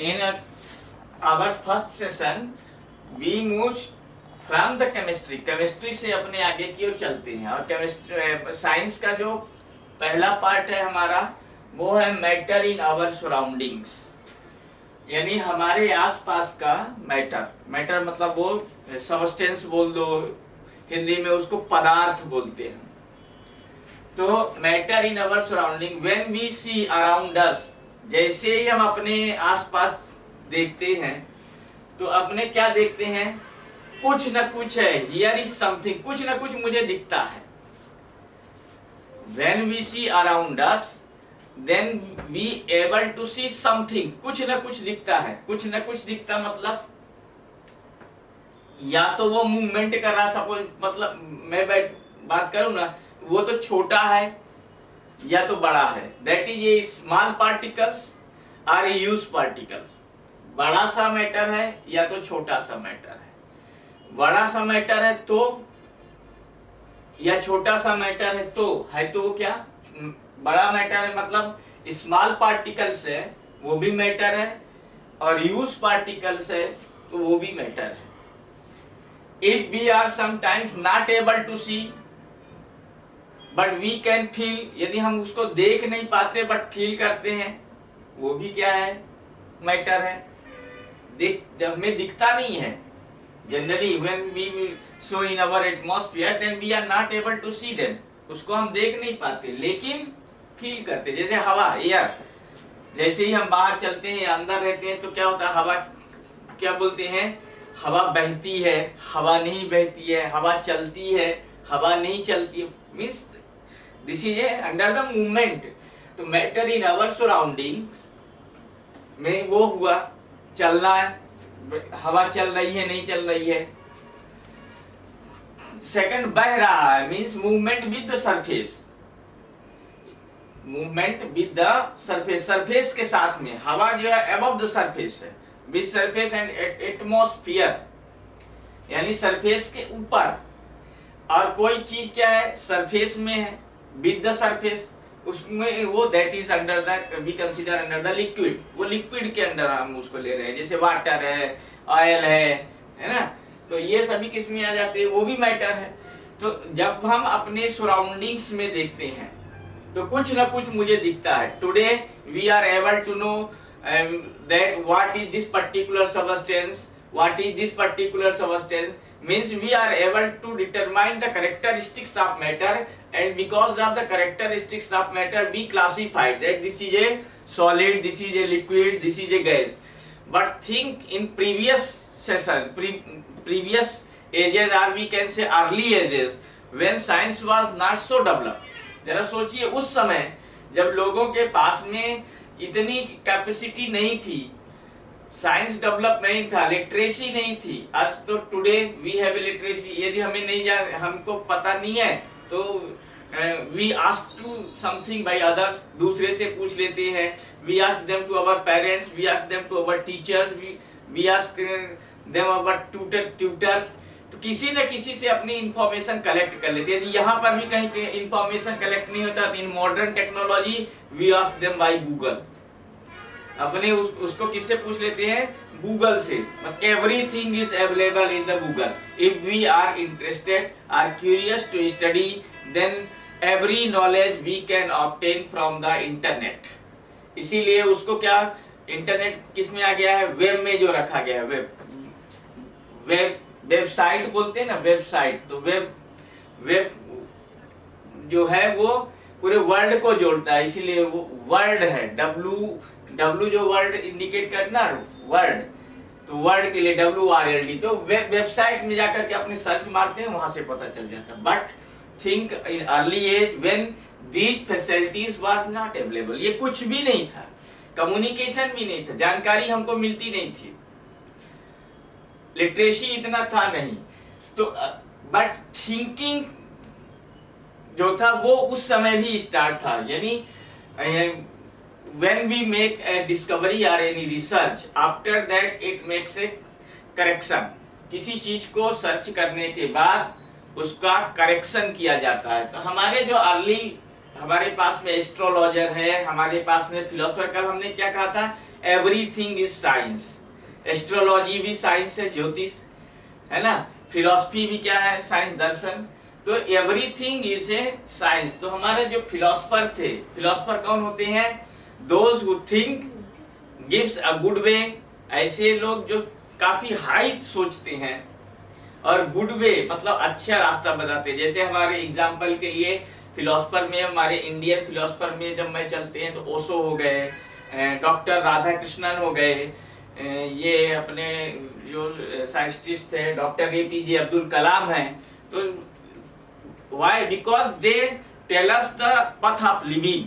In our first session, we moved from the chemistry से अपने आगे की ओर चलते हैं। और केमिस्ट्री साइंस का जो पहला पार्ट है हमारा, वो है मैटर इन आवर सराउंडिंग्स, यानी हमारे आसपास का मैटर। मैटर मतलब वो सबस्टेंस बोल दो, हिंदी में उसको पदार्थ बोलते हैं। तो matter in our surrounding, when we see around us, जैसे ही हम अपने आसपास देखते हैं तो अपने क्या देखते हैं, कुछ न कुछ है। हियर इज समथिंग, कुछ न कुछ मुझे दिखता है। When we see around us then we able to see something, कुछ न कुछ दिखता है। कुछ न कुछ दिखता मतलब या तो वो मूवमेंट कर रहा, सपोज मतलब मैं बात करूं ना, वो तो छोटा है या तो बड़ा है। That is a small particles और ए ह्यूज पार्टिकल्स। बड़ा सा मैटर है या तो छोटा सा मैटर है। बड़ा सा मैटर है तो या छोटा सा मैटर है तो क्या बड़ा मैटर है, मतलब स्मॉल पार्टिकल्स है वो भी मैटर है, और ह्यूज पार्टिकल्स है तो वो भी मैटर है। If we are sometimes not able to see but we can feel, यदि हम उसको देख नहीं पाते बट फील करते हैं, वो भी क्या है, मैटर है। हमें दिखता नहीं है generally, when we so in our atmosphere then we are not able to see them, उसको हम देख नहीं पाते लेकिन फील करते। जैसे हवा, एयर, जैसे ही हम बाहर चलते हैं या अंदर रहते हैं तो क्या होता है, हवा क्या बोलते हैं, हवा बहती है, हवा नहीं बहती है, हवा चलती है, हवा नहीं चलती है, means this is A under the movement. तो मैटर इन आवर सराउंडिंग्स में वो हुआ, चलना है, हवा चल रही है नहीं चल रही है। सेकंड, बह रहा है, means movement with the surface, movement with the surface, surface के साथ में। हवा जो है अबव द सरफेस है, विद सरफेस एंड एटमॉस्फेयर, यानी सरफेस के ऊपर। और कोई चीज क्या है, सरफेस में है, विद द सरफेस, उसमें वो that is under the, we consider under the liquid, वो लिक्विड के अंडर हम उसको ले रहे हैं। जैसे वाटर है, ऑयल है ना, तो ये सभी किस में आ जाते हैं, वो भी मैटर है। तो जब हम अपने सराउंडिंग्स में देखते हैं तो कुछ ना कुछ मुझे दिखता है। Today we are able to know that what is this particular substance, what is this particular substance, means we are able to determine the characteristics of matter, and because of the characteristics of matter we classify that this is a solid, this is a liquid, this is a gas. But think in previous session, previous ages, or we can say early ages, when science was not so developed, जरा सोचिए उस समय जब लोगों के पास में इतनी capacity नहीं थी, साइंस डेवलप नहीं था, लिटरेसी नहीं थी। आज तो टुडे वी हैव लिटरेसी, यदि हमें नहीं जान, हमको पता नहीं है तो we ask to something by others, दूसरे से पूछ लेते हैं। We ask them to our parents, we ask them to our teachers, we ask them our tutors. तो किसी न किसी से अपनी इंफॉर्मेशन कलेक्ट कर लेते हैं। यदि यहाँ पर भी कहीं इंफॉर्मेशन कलेक्ट नहीं होता तो in modern technology we ask them by Google, अपने उसको किससे पूछ लेते हैं, गूगल से। Everything is available in the Google. If we are interested or curious to study then every knowledge we can obtain from the internet. इसीलिए उसको क्या, इंटरनेट किस में आ गया है, वेब में जो रखा गया है, वेबसाइट बोलते हैं ना, वेबसाइट। तो वेब जो है वो पूरे वर्ल्ड को जोड़ता है, इसीलिए वो वर्ल्ड है। डब्लू जो वर्ल्ड इंडिकेट करना, वर्ल्ड, तो वर्ल्ड के लिए WRLD। तो वेबसाइट में जाकर के अपने सर्च मारते हैं, वहां से पता चल जाता है। But think in early age when these facilities were not available, ये कुछ भी नहीं था, कम्युनिकेशन भी नहीं था, जानकारी हमको मिलती नहीं थी, लिटरेसी इतना था नहीं। तो बट थिंकिंग जो था वो उस समय भी स्टार्ट था, यानी when we make a discovery or any research, after that it makes a correction। किसी चीज को सर्च करने के बाद उसका करेक्शन किया जाता है। तो हमारे जो अर्ली, हमारे पास में एस्ट्रोलॉजर है, हमारे पास में फिलोसोफर, कल हमने क्या कहा था, एवरीथिंग इज साइंस। एस्ट्रोलॉजी भी साइंस है, ज्योतिष है ना, फिलॉसफी भी क्या है, साइंस, दर्शन। तो एवरीथिंग इज ए साइंस। तो हमारे जो फिलोसफर थे, फिलोसफर कौन होते हैं, those who think gives a good way, ऐसे लोग जो काफी हाई सोचते हैं और गुड वे मतलब अच्छा रास्ता बताते हैं। जैसे हमारे एग्जाम्पल के लिए फिलोसफर में, हमारे इंडियन फिलोसफर में जब मैं चलते हैं तो ओशो हो गए, डॉक्टर राधा कृष्णन हो गए, ये अपने जो साइंटिस्ट थे डॉक्टर APJ अब्दुल कलाम हैं। तो why, because they tell us the path of living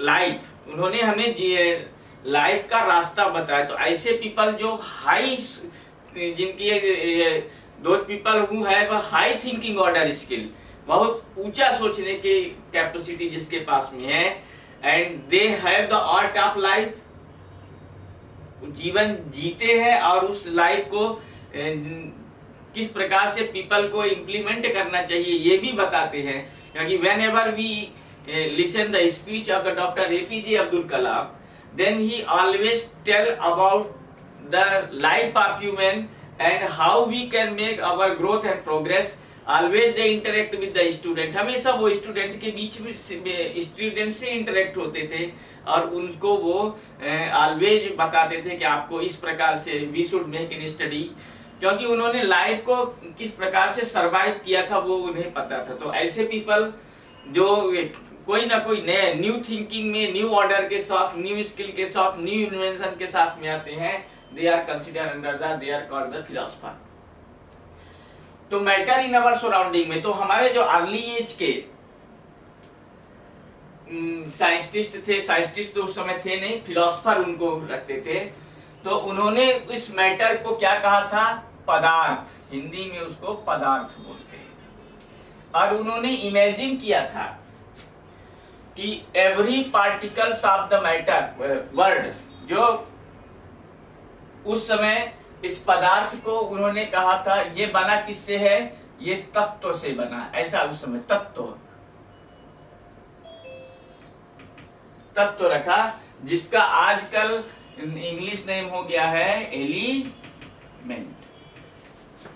life, उन्होंने हमें लाइफ का रास्ता बताया। तो ऐसे पीपल जो हाई, जिनकी those people who have a high thinking order skill, बहुत ऊंचा सोचने की कैपेसिटी जिसके पास में है, and they have the art of life, जीवन जीते हैं और उस लाइफ को किस प्रकार से पीपल को इम्प्लीमेंट करना चाहिए ये भी बताते हैं। क्योंकि whenever we listen the speech of the doctor APJ Abdul Kalam, then he always tell about the life of human and how we can make our growth and progress. Always they interact with the student, हमेशा वो student के बीच में student से interact होते थे और उनको वो ऑलवेज बताते थे कि आपको इस प्रकार से we should make in study, क्योंकि उन्होंने लाइफ को किस प्रकार से सरवाइव किया था वो उन्हें पता था। तो ऐसे पीपल जो कोई ना कोई नए न्यू थिंकिंग में, न्यू ऑर्डर के साथ, न्यू स्किल के साथ, न्यू इन्वेंशन के साथ में आते हैं, they are consider under the, they are called the philosopher. तो मैटर इन अवर सराउंडिंग में, तो हमारे जो अर्ली एज के साइंटिस्ट थे, साइंटिस्ट तो उस समय थे नहीं, फिलोसफर उनको रखते थे, तो उन्होंने इस मैटर को क्या कहा था, पदार्थ, हिंदी में उसको पदार्थ बोलते हैं। और उन्होंने इमेजिन किया था कि every particles of the matter word, जो उस समय इस पदार्थ को उन्होंने कहा था ये बना किससे है, ये तत्व से बना, ऐसा उस समय तत्व रखा, जिसका आजकल इंग्लिश नेम हो गया है एलिमेंट।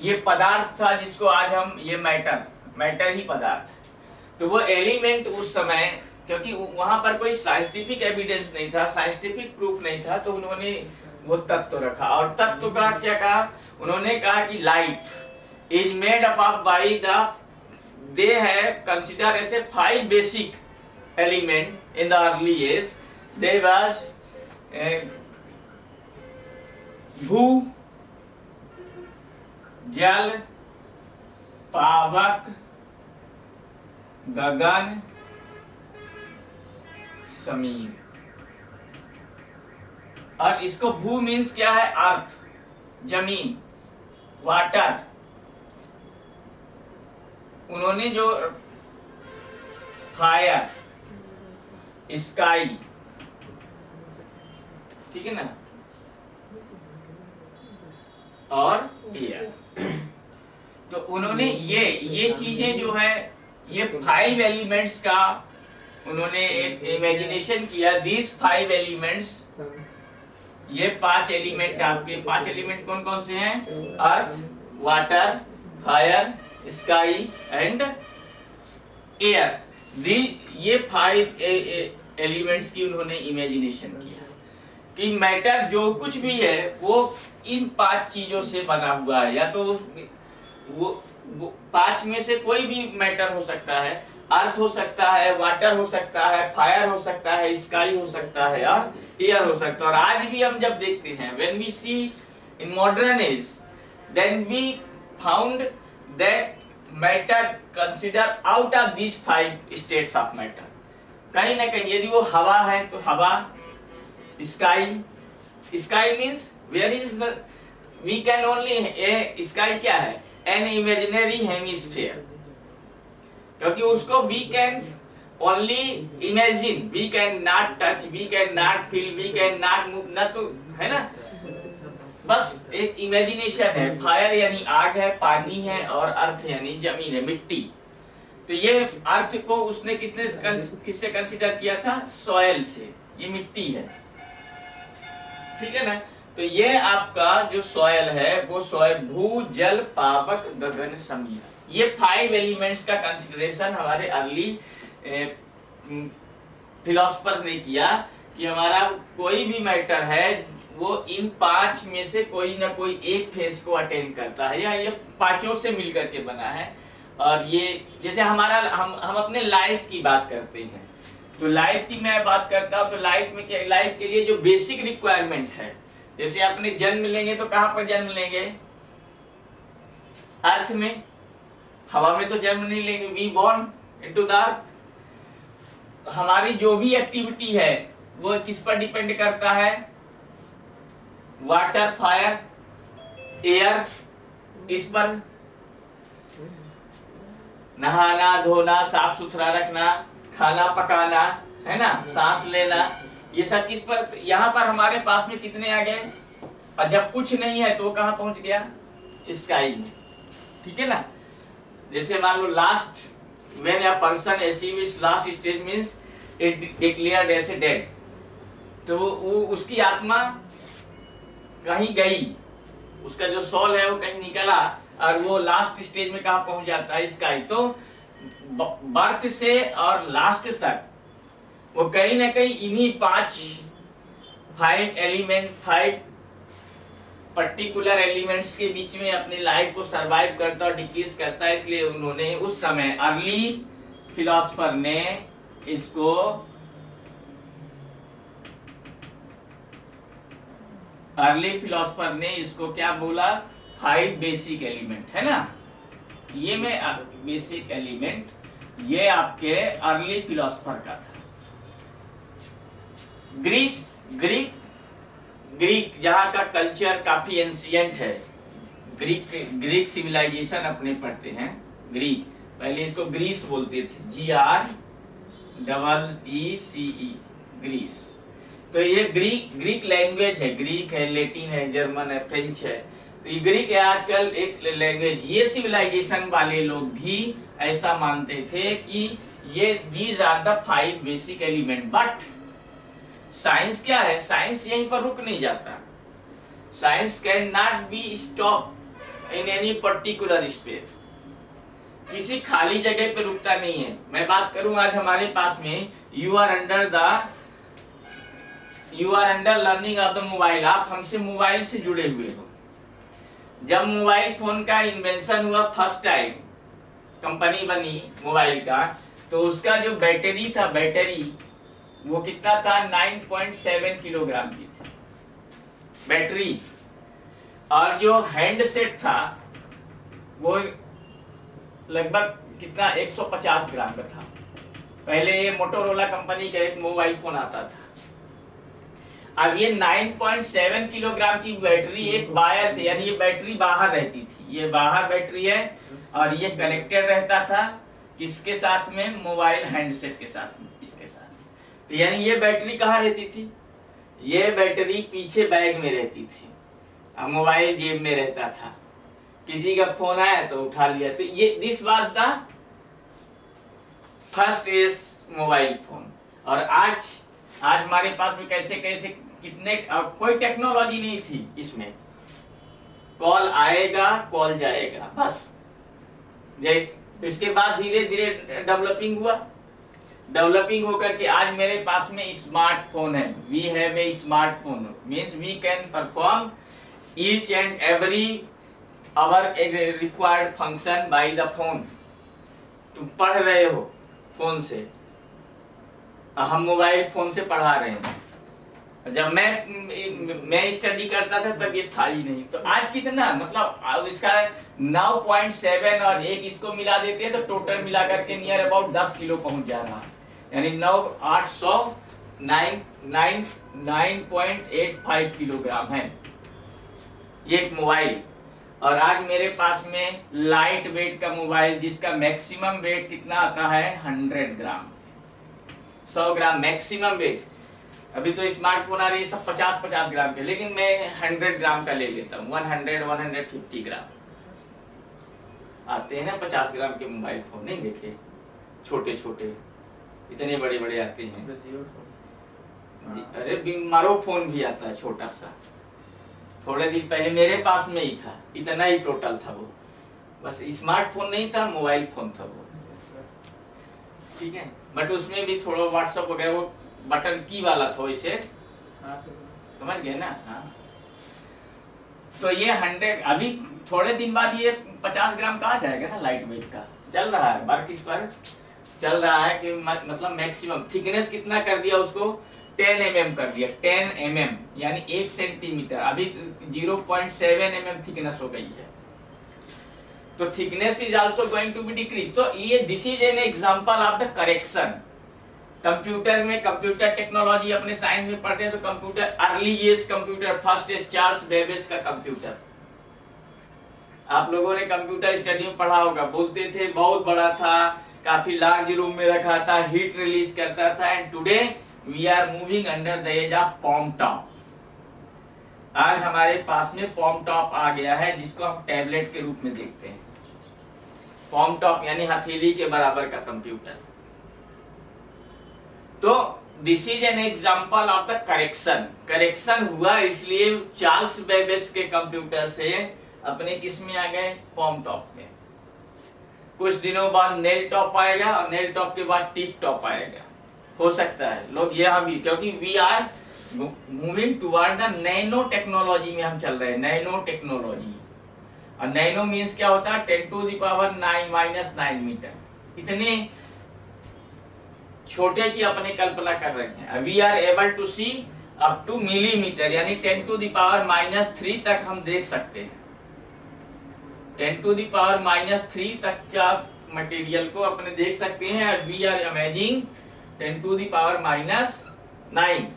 ये पदार्थ था जिसको आज हम ये मैटर ही पदार्थ। तो वो एलिमेंट उस समय, क्योंकि वहां पर कोई साइंटिफिक एविडेंस नहीं था, साइंटिफिक प्रूफ नहीं था, तो उन्होंने वो तत्व रखा। और तत्व का क्या कहा, उन्होंने कहा कि life is made up of by the, they have consider as a 5 basic element in the early age. There was भू, जल, पावक, गगन, समीर। और इसको भू मीन्स क्या है, अर्थ, जमीन, वाटर। उन्होंने जो फायर, स्काई, ठीक है ना, और एयर। तो उन्होंने ये चीजें जो है, ये 5 एलिमेंट्स का उन्होंने एक इमेजिनेशन किया। दीज 5 एलिमेंट्स, ये 5 एलिमेंट, आपके 5 एलिमेंट कौन कौन से हैं, earth, water, fire, sky and air. ये 5 एलिमेंट्स की उन्होंने इमेजिनेशन किया कि मैटर जो कुछ भी है वो इन 5 चीजों से बना हुआ है, या तो वो 5 में से कोई भी मैटर हो सकता है, अर्थ हो सकता है, वाटर हो सकता है, फायर हो सकता है, स्काई हो सकता है और एयर हो सकता है। और आज भी हम जब देखते हैं, when we see in modern age, then we found that matter consider out of these 5 states of matter। कहीं ना कहीं यदि वो हवा है तो हवा, sky means where is, we can only, sky क्या है, एन इमेजिनरी हेमिस्फीयर, क्योंकि उसको we can only imagine, we can not touch, we can not feel, we can not move, ना तो है ना, बस एक इमेजिनेशन है। फायर यानी आग है, पानी है, और अर्थ यानी जमीन है, मिट्टी। तो ये अर्थ को उसने किससे कंसीडर किया था, सॉइल से, ये मिट्टी है। ठीक है ना। तो ये आपका जो सॉयल है वो सॉयल भू जल पावक गगन समीर, ये 5 एलिमेंट्स का कंसिडरेशन हमारे अर्ली फिलोसफर ने किया कि हमारा कोई भी मैटर है वो इन 5 में से कोई ना कोई एक फेस को अटेंड करता है, या ये पांचों से मिलकर के बना है। और ये जैसे हमारा हम अपने लाइफ की बात करते हैं, तो लाइफ की मैं बात करता हूँ, तो लाइफ के लिए जो बेसिक रिक्वायरमेंट है, जैसे अपने जन्म लेंगे तो कहाँ पर जन्म लेंगे? अर्थ में, हवा में तो जन्म नहीं लेंगे। We born into the earth. हमारी जो भी एक्टिविटी है वो किस पर डिपेंड करता है? वाटर, फायर, एयर, इस पर। नहाना, धोना, साफ सुथरा रखना, खाना पकाना, है ना, सांस लेना, ये सब किस पर? यहाँ पर हमारे पास में कितने आ गए? और जब कुछ नहीं है तो कहाँ पहुंच गया? स्काई में, ठीक है ना। जैसे मान लो last, when a person achieves last stage means it declared as dead, तो वो उसकी आत्मा कहीं गई, उसका जो सोल है वो कहीं निकला, और वो लास्ट स्टेज में कहाँ पहुंच जाता है? स्काई। तो बर्थ से और लास्ट तक वो कहीं ना कहीं इन्हीं 5 पर्टिकुलर एलिमेंट्स के बीच में अपनी लाइफ को सरवाइव करता और डिक्रीज करता है। इसलिए उन्होंने उस समय अर्ली फिलोसफर ने इसको क्या बोला? 5 बेसिक एलिमेंट, है ना। ये में बेसिक एलिमेंट, ये आपके अर्ली फिलोसफर का था। ग्रीक जहां का कल्चर काफी एंशिएंट है, ग्रीक सिविलाइजेशन अपने पढ़ते हैं। ग्रीक, पहले इसको ग्रीस बोलते थे, GREECE, ग्रीस। तो ये ग्रीक लैंग्वेज है, ग्रीक है, लैटिन है, जर्मन है, फ्रेंच है। तो ये ग्रीक आजकल एक लैंग्वेज, ये सिविलाइजेशन वाले लोग भी ऐसा मानते थे कि ये these are the 5 basic element. But science क्या है? साइंस यहीं पर रुक नहीं जाता। Science can not be stop in any particular space, किसी खाली जगह पे रुकता नहीं है। मैं बात करूं आज हमारे पास में, you are under learning of the mobile, आप हमसे मोबाइल से जुड़े हुए हो। जब मोबाइल फोन का इन्वेंशन हुआ फर्स्ट टाइम, कंपनी बनी मोबाइल का, तो उसका जो बैटरी था, बैटरी वो कितना था? 9.7 किलोग्राम की थी बैटरी। और जो हैंडसेट था वो लगभग कितना? 150 ग्राम का था। पहले ये मोटोरोला कंपनी का एक मोबाइल फोन आता था। अब ये 9.7 किलोग्राम की बैटरी एक वायर से, यानी ये बैटरी बाहर रहती थी, ये बाहर बैटरी है, और ये कनेक्टेड रहता था किसके साथ में? मोबाइल हैंडसेट के साथ में, इसके साथ। तो यानी ये बैटरी कहाँ रहती थी? ये बैटरी पीछे बैग में रहती थी, अब मोबाइल जेब में रहता था। किसी का फोन आया तो उठा लिया। तो ये this was the first age mobile phone. और आज हमारे पास में कैसे कैसे कितने, कोई टेक्नोलॉजी नहीं थी इसमें। कॉल आएगा, कॉल जाएगा, बस। इसके बाद धीरे धीरे डेवलपिंग हुआ, डेवलपिंग होकर के आज मेरे पास में स्मार्टफोन है। We have a smartphone means we can perform each and every our required function by the phone. तुम पढ़ रहे हो फोन से, हम मोबाइल फोन से पढ़ा रहे हैं। जब मैं स्टडी करता था तब ये था ही नहीं। तो आज कितना, मतलब इसका 9.7 और एक इसको मिला देते हैं तो टोटल मिला करके नियर अबाउट 10 किलो पहुंच जा रहा है, यानी 9.85 किलोग्राम है ये एक मोबाइल। और आज मेरे पास में लाइट वेट का मोबाइल जिसका मैक्सिमम वेट कितना आता है? 100 ग्राम, 100 ग्राम मैक्सिमम वेट। अभी तो स्मार्टफोन आ रही है सब 50-50 ग्राम के, लेकिन मैं 100 ग्राम का ले लेता हूँ। 150 ग्राम आते हैं ना 50 ग्राम के मोबाइल फोन, नहीं देखे? छोटे छोटे, इतने बड़े बड़े आते हैं। अरे बिमारो फोन भी आता है छोटा सा, थोड़े दिन पहले मेरे पास में ही था, इतना ही टोटल था वो, बस स्मार्टफोन नहीं था, मोबाइल फोन था वो, ठीक है। बट उसमें भी थोड़ा व्हाट्सएप वगैरह वो बटन की वाला था वैसे, समझ गए ना। हाँ, तो ये 100 अभी थोड़े दिन बाद ये 50 ग्राम का आ जाएगा ना, लाइट वेट का चल रहा है, वर्क इस पर चल रहा है कि मतलब मैक्सिमम थिकनेस कितना कर दिया उसको, 10 mm कर दिया, 10 mm यानी 1 सेंटीमीटर, अभी 0.7 mm थिकनेस हो गई है, तो thickness is also going to be decrease. तो ये this is an example of the correction. Computer में, कंप्यूटर टेक्नोलॉजी अपने साइंस में पढ़ते हैं तो computer earliest computer first is Charles Babbage का कंप्यूटर, आप लोगों ने कंप्यूटर स्टडी में पढ़ा होगा, बोलते थे बहुत बड़ा था, काफी लार्ज रूम में रखा था, हीट रिलीज करता था, and today we are moving under the age of palm top. आज हमारे पास में पॉम टॉप आ गया है, जिसको हम टैबलेट के रूप में देखते हैं। पॉम टॉप यानी हथेली के बराबर का कंप्यूटर। तो this is an example of the correction. Correction हुआ इसलिए चार्ल्स बेबेज के कंप्यूटर से अपने किस में आ गए, पॉम टॉप में। कुछ दिनों बाद नेल टॉप आएगा, और नेल टॉप के बाद टीथ टॉप आएगा, हो सकता है लोग ये अभी, क्योंकि we are moving toward the nano technology में हम चल रहे हैं, नैनो टेक्नोलॉजी। और नैनो मीन्स क्या होता है, 10⁻⁹ मीटर, इतने छोटे की अपने कल्पना कर रहे हैं। We are able to see up to millimetre, यानी 10⁻³ तक हम देख सकते हैं, 10⁻³ तक का मटेरियल को अपने देख सकते हैं। We are imaging 10⁻⁹।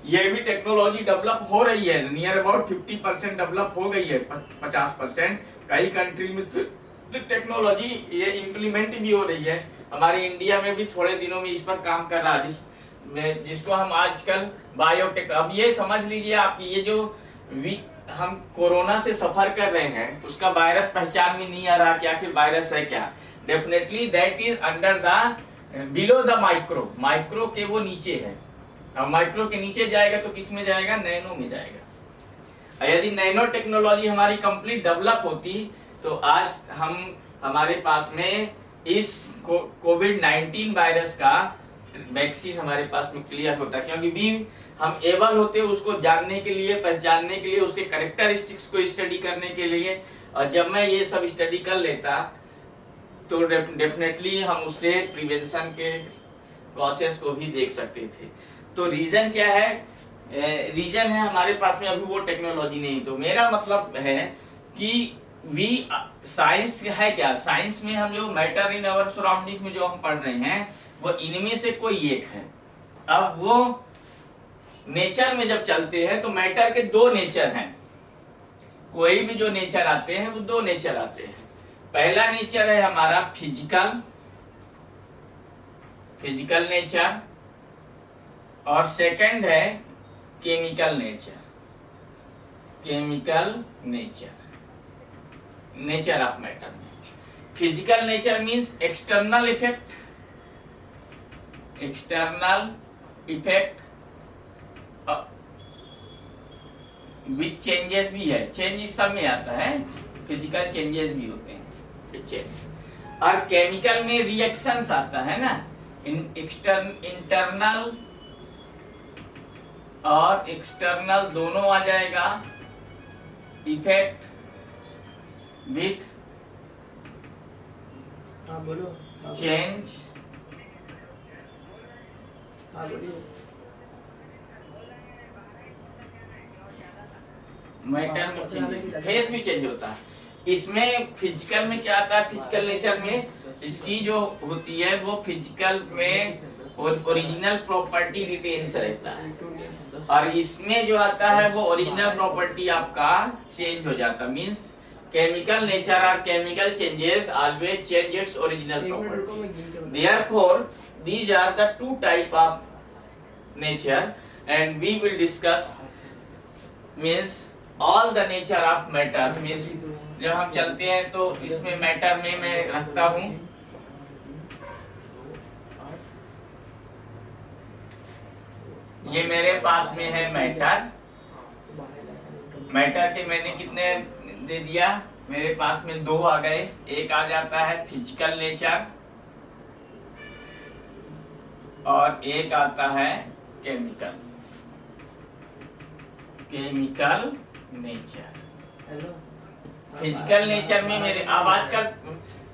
ये भी टेक्नोलॉजी डेवलप हो रही है, नियर अबाउट 50% डेवलप हो गई है, 50%। कई कंट्री में टेक्नोलॉजी ये इम्प्लीमेंट भी हो रही है, हमारे इंडिया में भी थोड़े दिनों में इस पर काम कर रहा है, जिसको हम आजकल बायोटेक। अब ये समझ लीजिए आपकी, ये जो हम कोरोना से सफर कर रहे हैं, उसका वायरस पहचान में नहीं आ रहा कि आखिर वायरस है क्या। Definitely that is under the below the micro, micro के वो नीचे है। अब माइक्रो के नीचे जाएगा तो किस में जाएगा, नैनो में जाएगा। यदि नैनो टेक्नोलॉजी हमारी कंप्लीट डेवलप होती तो आज हमारे पास में इस कोविड-19 वायरस का वैक्सीन हमारे पास में क्लियर होता, क्योंकि भी हम एबल होते उसको जानने के लिए, पहचानने के लिए, उसके कैरेक्टरिस्टिक्स को स्टडी करने के लिए। और जब मैं ये सब स्टडी कर लेता तो डेफिनेटली हम उससे प्रिवेंशन के कॉसेस को भी देख सकते थे। तो रीजन क्या है, रीजन है हमारे पास में अभी वो टेक्नोलॉजी नहीं। तो मेरा मतलब है कि साइंस है क्या, साइंस में हम जो मैटर इन आवर सराउंडिंग्स में जो हम पढ़ रहे हैं वो इनमें से कोई एक है। अब वो नेचर में जब चलते हैं तो मैटर के दो नेचर हैं, कोई भी जो नेचर आते हैं वो दो नेचर आते हैं। पहला नेचर है हमारा फिजिकल नेचर, और सेकंड है chemical nature, nature of matter. Physical nature means external effect, which changes भी है, चेंज सब में आता है, फिजिकल चेंजेस भी होते हैं चेंज। और केमिकल में रिएक्शंस आता है ना, इंटरनल और एक्सटर्नल दोनों आ जाएगा, इफेक्ट विथ चेंज, मैटर में चेंज, फेस भी चेंज होता है। इसमें फिजिकल में क्या आता है, फिजिकल नेचर में इसकी जो होती है वो फिजिकल में ओरिजिनल प्रॉपर्टी रिटेन्स रहता है, और इसमें जो आता है वो ओरिजिनल प्रॉपर्टी आपका चेंज हो जाता है। मींस केमिकल नेचर और chemical changes always change its original property. Therefore these are the two type of nature and we will discuss means all the nature of matter means जब हम चलते हैं तो इसमें मैटर में मैं रखता हूं ये मेरे पास में है मैटर। मैटर के मैंने कितने दे दिया, मेरे पास में दो आ गए। एक आ जाता है फिजिकल नेचर और एक आता है केमिकल नेचर। फिजिकल नेचर में मेरे अब आजकल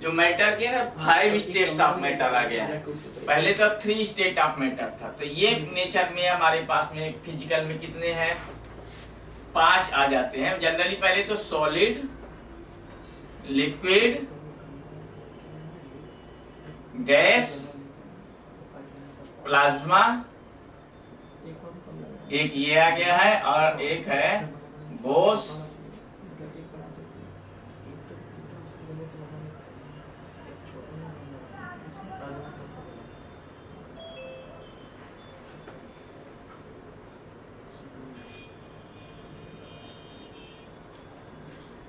जो मैटर के ना 5 स्टेट्स ऑफ मैटर आ गया है। पहले तो 3 स्टेट ऑफ मैटर था। तो ये नेचर में हमारे पास में फिजिकल में कितने हैं, 5 आ जाते हैं जनरली। पहले तो सॉलिड, लिक्विड, गैस, प्लाज्मा, एक ये आ गया है और एक है बोस,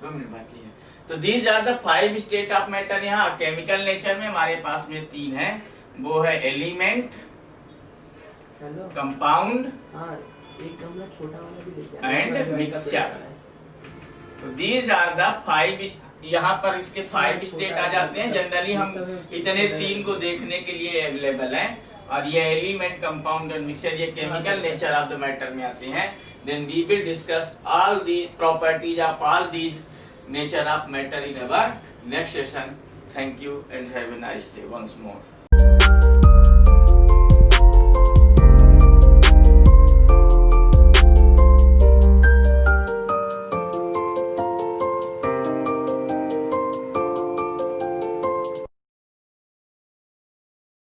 बाकी है। तो these are the 5 state of matter. यहाँ केमिकल नेचर में हमारे पास में 3 है, वो है एलिमेंट, कंपाउंड एंड मिक्सचर। तो दीज आर द 5, यहाँ पर इसके 5 स्टेट आ जाते हैं। जनरली हम इतने 3 को देखने के लिए अवेलेबल हैं। और ये एलिमेंट, कंपाउंड और मिक्सचर ये chemical nature of the matter में आते हैं। Then we will discuss all the properties of all these nature of matter in our next session. Thank you and have a nice day once more.